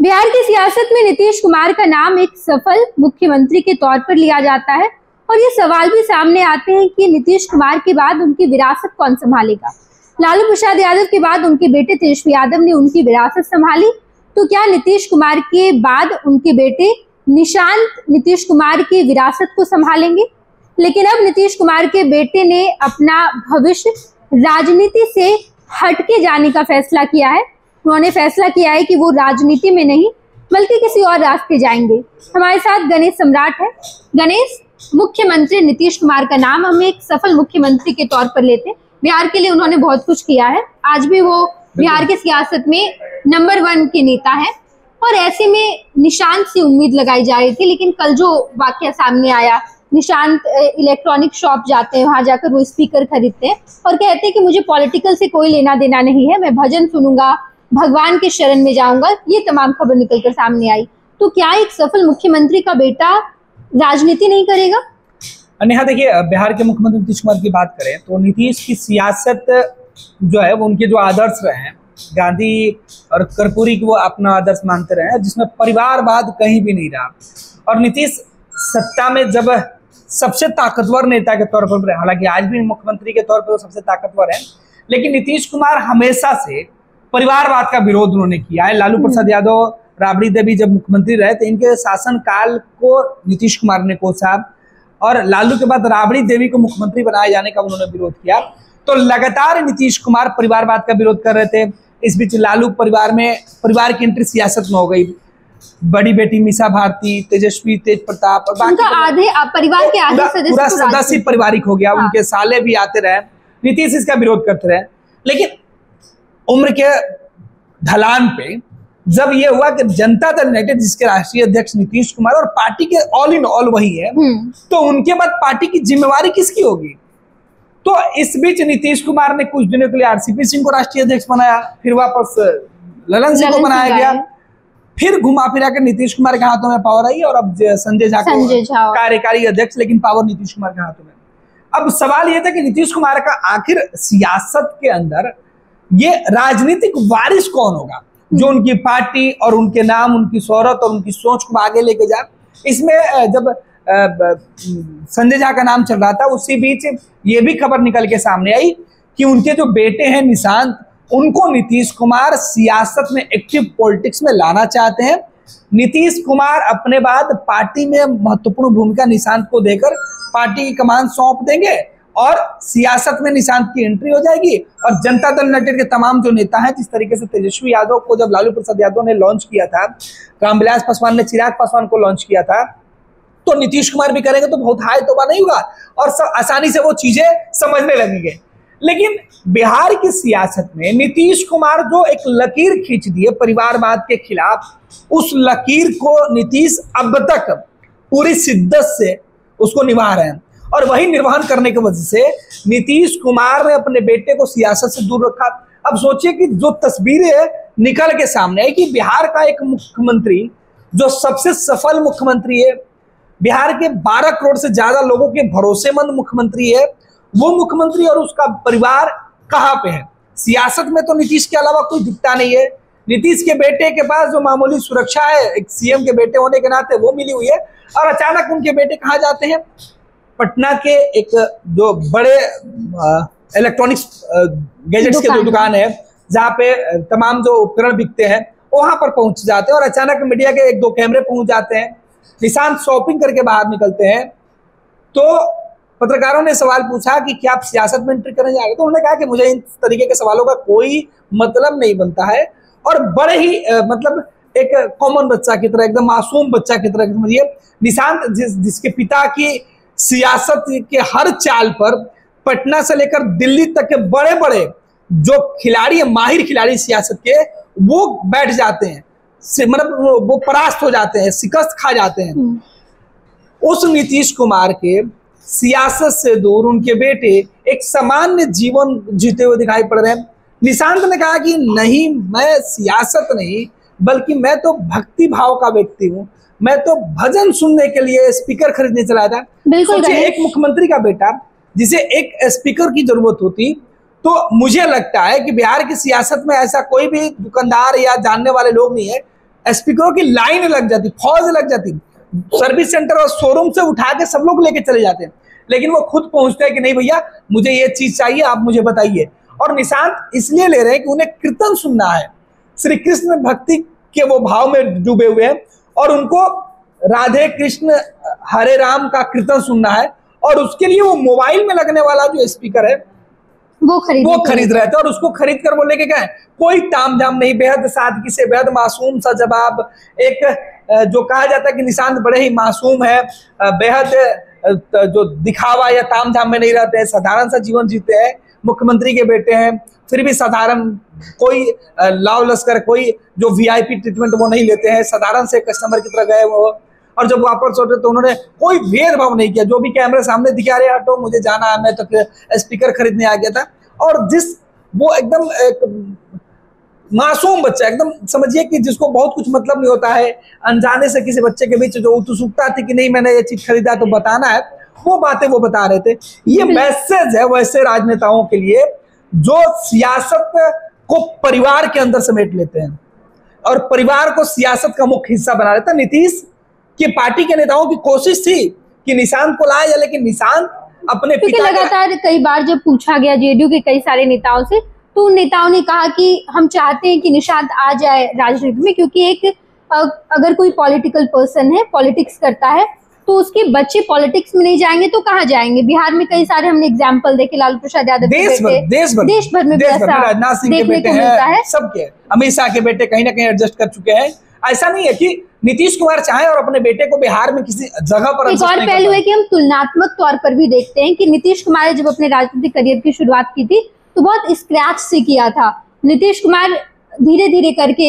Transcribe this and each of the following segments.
बिहार की सियासत में नीतीश कुमार का नाम एक सफल मुख्यमंत्री के तौर पर लिया जाता है और ये सवाल भी सामने आते हैं कि नीतीश कुमार के बाद उनकी विरासत कौन संभालेगा। लालू प्रसाद यादव के बाद उनके बेटे तेजस्वी यादव ने उनकी विरासत संभाली, तो क्या नीतीश कुमार के बाद उनके बेटे निशांत नीतीश कुमार की विरासत को संभालेंगे? लेकिन अब नीतीश कुमार के बेटे ने अपना भविष्य राजनीति से हटके जाने का फैसला किया है। उन्होंने फैसला किया है कि वो राजनीति में नहीं बल्कि किसी और रास्ते जाएंगे। हमारे साथ गणेश सम्राट है। गणेश, मुख्यमंत्री नीतीश कुमार का नाम हम एक सफल मुख्यमंत्री के तौर पर लेते हैं। बिहार के लिए उन्होंने बहुत कुछ किया है, आज भी वो बिहार की सियासत में नंबर 1 के नेता है और ऐसे में निशांत से उम्मीद लगाई जा रही थी। लेकिन कल जो वाकया सामने आया, निशांत इलेक्ट्रॉनिक शॉप जाते हैं, वहां जाकर वो स्पीकर खरीदते हैं और कहते हैं कि मुझे पॉलिटिकल से कोई लेना देना नहीं है, मैं भजन सुनूंगा, भगवान के शरण में जाऊंगा। ये तमाम खबर निकलकर सामने आई। तो क्या एक सफल मुख्यमंत्री का बेटा राजनीति नहीं करेगा? नेहा, देखिए, बिहार के मुख्यमंत्री नीतीश कुमार की बात करें तो नीतीश की सियासत जो है वो उनके जो आदर्श रहे हैं, गांधी और कर्पूरी को वो अपना आदर्श मानते रहे हैं, जिसमें परिवारवाद कहीं भी नहीं रहा। और नीतीश सत्ता में जब सबसे ताकतवर नेता के तौर पर, हालांकि आज भी मुख्यमंत्री के तौर पर वो सबसे ताकतवर है, लेकिन नीतीश कुमार हमेशा से परिवारवाद का विरोध उन्होंने किया है। लालू प्रसाद यादव, राबड़ी देवी जब मुख्यमंत्री रहे तो इनके शासनकाल को नीतीश कुमार ने कोसा और लालू के बाद राबड़ी देवी को मुख्यमंत्री बनाए जाने का उन्होंने विरोध किया। तो लगातार नीतीश कुमार परिवारवाद का विरोद कर रहे थे। इस बीच लालू परिवार की एंट्री सियासत में हो गई। बड़ी बेटी मीसा भारती, तेजस्वी, तेज प्रताप और बाकी आधे परिवार के आधे पूरा सदस्य पारिवारिक हो गया। उनके साले भी आते रहे, नीतीश इसका विरोध करते रहे। लेकिन उम्र के ढलान पे जब ये हुआ कि जनता दल यूनाइटेड, जिसके राष्ट्रीय अध्यक्ष नीतीश कुमार और पार्टी के ऑल इन ऑल वही है, तो उनके बाद पार्टी की जिम्मेवारी किसकी होगी? तो इस बीच नीतीश कुमार ने कुछ दिनों के लिए आरसीपी सिंह को राष्ट्रीय अध्यक्ष बनाया, फिर वापस ललन सिंह को बनाया गया, फिर घुमा फिरा कर नीतीश कुमार के हाथों में पावर आई और अब संजय झा को कार्यकारी अध्यक्ष, लेकिन पावर नीतीश कुमार के हाथों में। अब सवाल यह था कि नीतीश कुमार का आखिर सियासत के अंदर ये राजनीतिक वारिस कौन होगा जो उनकी पार्टी और उनके नाम, उनकी शोहरत और उनकी सोच को आगे लेके जाए। इसमें जब संजय झा का नाम चल रहा था, उसी बीच ये भी खबर निकल के सामने आई कि उनके जो बेटे हैं निशांत, उनको नीतीश कुमार सियासत में, एक्टिव पॉलिटिक्स में लाना चाहते हैं। नीतीश कुमार अपने बाद पार्टी में महत्वपूर्ण भूमिका निशांत को देकर पार्टी की कमान सौंप देंगे और सियासत में निशांत की एंट्री हो जाएगी। और जनता दल यूनाइटेड के तमाम जो नेता हैं, जिस तरीके से तेजस्वी यादव को जब लालू प्रसाद यादव ने लॉन्च किया था, रामविलास पासवान ने चिराग पासवान को लॉन्च किया था, तो नीतीश कुमार भी करेंगे तो बहुत हाई तोबा नहीं होगा और आसानी से वो चीजें समझने लगेंगे। लेकिन बिहार की सियासत में नीतीश कुमार जो एक लकीर खींच दिए परिवारवाद के खिलाफ, उस लकीर को नीतीश अब तक पूरी शिद्दत से उसको निभा रहे हैं और वही निर्वहन करने की वजह से नीतीश कुमार ने अपने बेटे को सियासत से दूर रखा। अब सोचिए कि जो तस्वीरें निकल के सामने आई कि बिहार का एक मुख्यमंत्री जो सबसे सफल मुख्यमंत्री है, बिहार के 12 करोड़ से ज्यादा लोगों के भरोसेमंद मुख्यमंत्री है, वो मुख्यमंत्री और उसका परिवार कहाँ पे है? सियासत में तो नीतीश के अलावा कोई दिखता नहीं है। नीतीश के बेटे के पास जो मामूली सुरक्षा है, एक सीएम के बेटे होने के नाते, वो मिली हुई है और अचानक उनके बेटे कहाँ जाते हैं? पटना के एक जो बड़े इलेक्ट्रॉनिक्स गैजेट्स के जो दुकान है, जहाँ पे तमाम जो उपकरण बिकते हैं, वहां पर पहुंच जाते हैं और अचानक मीडिया के 1-2 कैमरे पहुंच जाते हैं। निशांत शॉपिंग करके बाहर निकलते हैं तो पत्रकारों ने सवाल पूछा कि क्या आप सियासत में एंट्री करने जा रहे? तो उन्होंने कहा कि मुझे इन तरीके के सवालों का कोई मतलब नहीं बनता है और बड़े ही मतलब एक कॉमन बच्चा की तरह, एकदम मासूम बच्चा की तरह समझिए। निशांत जिसके पिता की सियासत के हर चाल पर पटना से लेकर दिल्ली तक के बड़े बड़े जो खिलाड़ी है, माहिर खिलाड़ी सियासत के, वो बैठ जाते हैं, मतलब वो परास्त हो जाते हैं, शिकस्त खा जाते हैं। उस नीतीश कुमार के सियासत से दूर उनके बेटे एक सामान्य जीवन जीते हुए दिखाई पड़ रहे हैं। निशांत ने कहा कि नहीं, मैं सियासत नहीं बल्कि मैं तो भक्ति भाव का व्यक्ति हूँ, मैं तो भजन सुनने के लिए स्पीकर खरीदने चला था। सोचिए, एक मुख्यमंत्री का बेटा जिसे एक स्पीकर की जरूरत होती, तो मुझे लगता है कि बिहार की सियासत में ऐसा कोई भी दुकानदार या जानने वाले लोग नहीं है स्पीकरों की लाइन लग जाती, फौज लग जाती, सर्विस सेंटर और शोरूम से उठा के सब लोग लेके चले जाते हैं, लेकिन वो खुद पहुंचते हैं कि नहीं भैया मुझे ये चीज चाहिए, आप मुझे बताइए। और निशांत इसलिए ले रहे हैं कि उन्हें कीर्तन सुनना है, श्री कृष्ण भक्ति के वो भाव में डूबे हुए हैं और उनको राधे कृष्ण हरे राम का कीर्तन सुनना है, और उसके लिए वो मोबाइल में लगने वाला जो स्पीकर है वो खरीद रहे थे। और उसको खरीद कर बोले कि क्या है, कोई ताम झाम नहीं, बेहद सादगी से, बेहद मासूम सा जवाब, एक जो कहा जाता है कि निशांत बड़े ही मासूम है, बेहद जो दिखावा या ताम झाम में नहीं रहते हैं, साधारण सा जीवन जीते हैं, मुख्यमंत्री के बेटे हैं, फिर भी साधारण, कोई लाव लश्कर, कोई जो वीआईपी ट्रीटमेंट वो नहीं लेते हैं, साधारण से कस्टमर की तरह गए वो, और जब वापस लौटे तो उन्होंने कोई भेदभाव नहीं किया, जो भी कैमरे सामने दिखा रहे हटो मुझे जाना है, मैं तो स्पीकर खरीदने आ गया था। और जिस वो एकदम एक मासूम बच्चा, एकदम समझिए कि जिसको बहुत कुछ मतलब नहीं होता है, अनजाने से किसी बच्चे के बीच जो उत्सुकता थी कि नहीं मैंने ये चीज खरीदा तो बताना है, वो बातें वो बता रहे थे। ये मैसेज है वैसे राजनेताओं के लिए जो सियासत को परिवार के अंदर समेट लेते हैं और परिवार को सियासत का मुख्य हिस्सा बना लेते हैं। नीतीश की पार्टी के नेताओं की कोशिश थी कि निशांत को लाया जाए, लेकिन निशांत अपने पिता लगातार कई बार जब पूछा गया जेडीयू के कई सारे नेताओं से, तो उन नेताओं ने कहा कि हम चाहते हैं कि निशांत आ जाए राजनीति में, क्योंकि एक अगर कोई पॉलिटिकल पर्सन है, पॉलिटिक्स करता है, तो उसके बच्चे पॉलिटिक्स में नहीं जाएंगे तो कहाँ जाएंगे। बिहार में कई सारे हमने एग्जाम्पल देखे, लालू प्रसाद यादव देश भर में राजनाथ सिंह के बेटे हैं, सबके, अमित शाह के बेटे कहीं ना कहीं एडजस्ट कर चुके हैं। ऐसा नहीं है कि नीतीश कुमार चाहे और अपने बेटे को बिहार में किसी जगह पर। एक और पहलू है कि हम तुलनात्मक तौर पर भी देखते हैं कि नीतीश कुमार जब अपने राजनीतिक करियर की शुरुआत की थी तो बहुत स्क्रैच से किया था। नीतीश कुमार धीरे धीरे करके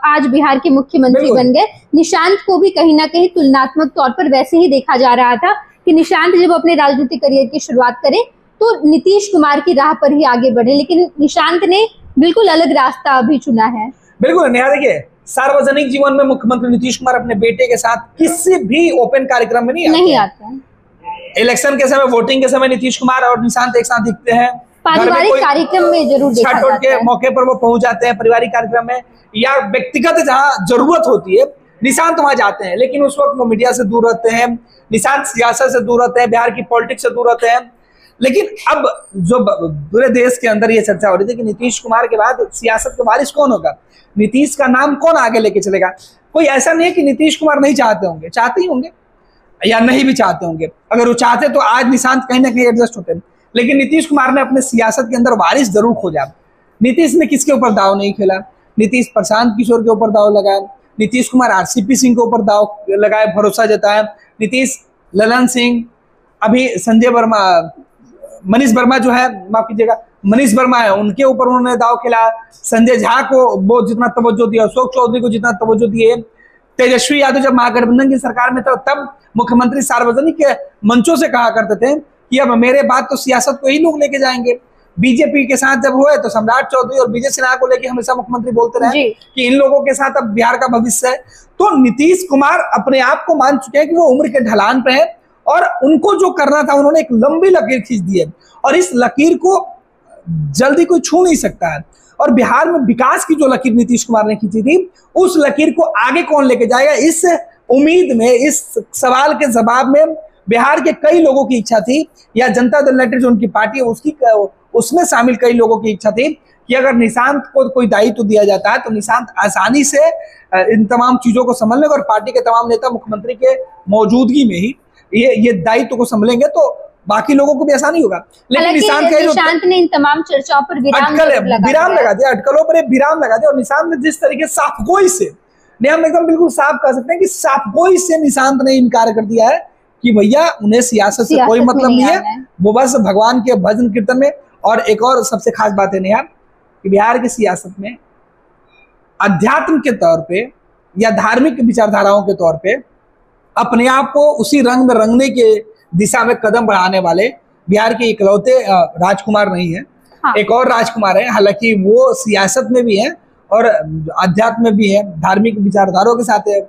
आज बिहार के मुख्यमंत्री बन गए। निशांत को भी कहीं ना कहीं तुलनात्मक तौर पर वैसे ही देखा जा रहा था कि निशांत जब अपने राजनीतिक करियर की शुरुआत करें तो नीतीश कुमार की राह पर ही आगे बढ़े, लेकिन निशांत ने बिल्कुल अलग रास्ता अभी चुना है। बिल्कुल नेहा, देखिए सार्वजनिक जीवन में मुख्यमंत्री नीतीश कुमार अपने बेटे के साथ किसी भी ओपन कार्यक्रम में नहीं आते। इलेक्शन के समय, वोटिंग के समय नीतीश कुमार और निशांत एक साथ दिखते हैं, पारिवारिक कार्यक्रम में जरूर देखा जाता है, के मौके पर वो पहुंच जाते हैं, पारिवारिक कार्यक्रम में या व्यक्तिगत जहां जरूरत होती है निशांत वहां जाते हैं, लेकिन उस वक्त वो मीडिया से दूर रहते हैं, निशांत सियासत से दूर रहते हैं, बिहार की पॉलिटिक्स से दूर रहते हैं। लेकिन अब जो पूरे देश के अंदर ये चर्चा हो रही थी कि नीतीश कुमार के बाद सियासत का वारिस कौन होगा, नीतीश का नाम कौन आगे लेके चलेगा। कोई ऐसा नहीं है कि नीतीश कुमार नहीं चाहते होंगे, चाहते ही होंगे या नहीं भी चाहते होंगे। अगर वो चाहते तो आज निशांत कहीं ना कहीं एडजस्ट होते, लेकिन नीतीश कुमार ने अपने सियासत के अंदर वारिस जरूर खोजा। नीतीश ने किसके ऊपर दाव नहीं खेला, नीतीश प्रशांत किशोर के ऊपर दाव लगाया, नीतीश कुमार आरसीपी सिंह के ऊपर दाव लगाए, भरोसा जताया, नीतीश ललन सिंह, अभी संजय वर्मा, मनीष वर्मा जो है, माफ कीजिएगा मनीष वर्मा है, उनके ऊपर उन्होंने दाव खेला, संजय झा को वो जितना तवज्जो दिया, अशोक चौधरी को जितना तवज्जो दिए, तेजस्वी यादव जब महागठबंधन की सरकार में था तब मुख्यमंत्री सार्वजनिक मंचों से कहा करते थे कि अब मेरे बाद तो सियासत को ही लोग लेके जाएंगे। बीजेपी के साथ जब हुए तो सम्राट चौधरी और विजय सिन्हा को लेके हमेशा मुख्यमंत्री बोलते रहे कि इन लोगों के साथ अब बिहार का भविष्य है। तो नीतीश कुमार अपने आप को मान चुके हैं कि वो उम्र के ढलान पे है और उनको जो करना था उन्होंने एक लंबी लकीर खींच दी है और इस लकीर को जल्दी कोई छू नहीं सकता है। और बिहार में विकास की जो लकीर नीतीश कुमार ने खींची थी उस लकीर को आगे कौन लेके जाएगा, इस उम्मीद में, इस सवाल के जवाब में बिहार के कई लोगों की इच्छा थी, या जनता दल यूनाइटेड जो उनकी पार्टी है उसकी, उसमें शामिल कई लोगों की इच्छा थी कि अगर निशांत को कोई दायित्व दिया जाता है तो निशांत आसानी से इन तमाम चीजों को संभाल लेगा और पार्टी के तमाम नेता मुख्यमंत्री के मौजूदगी में ही ये दायित्व को संभालेंगे तो बाकी लोगों को भी आसानी होगा। लेकिन निशांत ने इन तमाम चर्चाओं पर विराम लगा दिया, अटकलों पर विराम लगा दिया। और निशांत ने जिस तरीके साफगोई से, हम एकदम बिल्कुल साफ कह सकते हैं कि साफगोई से निशांत ने इनकार कर दिया है कि भैया उन्हें सियासत से कोई मतलब नहीं है, वो बस भगवान के भजन कीर्तन में। और एक और सबसे खास बात है नेहा कि बिहार की सियासत में अध्यात्म के तौर पे या धार्मिक विचारधाराओं के तौर पे अपने आप को उसी रंग में रंगने के दिशा में कदम बढ़ाने वाले बिहार के इकलौते राजकुमार नहीं है। हाँ। एक और राजकुमार है, हालांकि वो सियासत में भी है और अध्यात्म में भी है, धार्मिक विचारधाराओं के साथ है,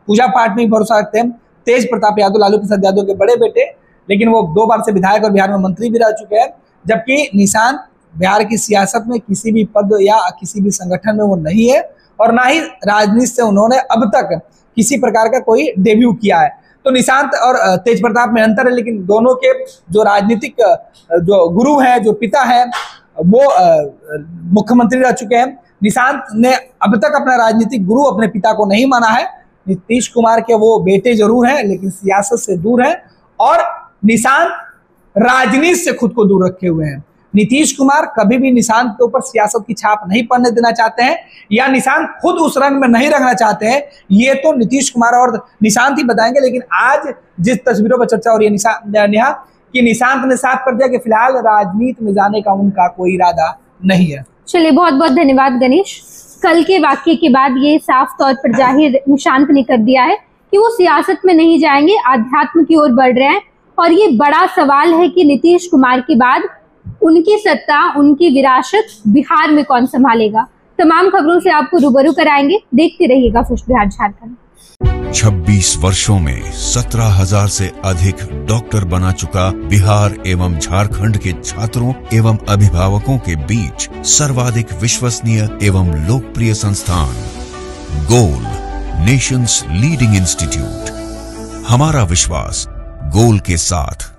पूजा पाठ में भी भरोसा रखते हैं। तेज प्रताप यादव, लालू प्रसाद यादव के बड़े बेटे, लेकिन वो 2 बार से विधायक और बिहार में मंत्री भी रह चुके हैं। जबकि निशांत बिहार की सियासत में किसी भी पद या किसी भी संगठन में वो नहीं है, और ना ही राजनीति से उन्होंने अब तक किसी प्रकार का कोई डेब्यू किया है। तो निशांत और तेज प्रताप में अंतर है, लेकिन दोनों के जो राजनीतिक जो गुरु हैं, जो पिता हैं, वो मुख्यमंत्री रह चुके हैं। निशांत ने अब तक अपना राजनीतिक गुरु अपने पिता को नहीं माना है। नीतीश कुमार के वो बेटे जरूर हैं, लेकिन सियासत से दूर हैं और निशांत राजनीति से खुद को दूर रखे हुए हैं। नीतीश कुमार कभी भी निशांत के ऊपर सियासत की छाप नहीं पड़ने देना चाहते हैं, या निशांत खुद उस रंग में नहीं रखना चाहते हैं, ये तो नीतीश कुमार और निशांत ही बताएंगे। लेकिन आज जिस तस्वीरों पर चर्चा हो रही है नेहा, कि निशांत ने साफ कर दिया कि फिलहाल राजनीति में जाने का उनका कोई इरादा नहीं है। चलिए, बहुत बहुत धन्यवाद गणेश। कल के वाक्य के बाद ये साफ तौर पर जाहिर निशांत ने कर दिया है कि वो सियासत में नहीं जाएंगे, आध्यात्म की ओर बढ़ रहे हैं। और ये बड़ा सवाल है कि नीतीश कुमार के बाद उनकी सत्ता, उनकी विरासत बिहार में कौन संभालेगा। तमाम खबरों से आपको रूबरू कराएंगे, देखते रहिएगा खुश बिहार झारखंड। 26 वर्षों में 17,000 से अधिक डॉक्टर बना चुका बिहार एवं झारखंड के छात्रों एवं अभिभावकों के बीच सर्वाधिक विश्वसनीय एवं लोकप्रिय संस्थान गोल, नेशंस लीडिंग इंस्टीट्यूट। हमारा विश्वास गोल के साथ।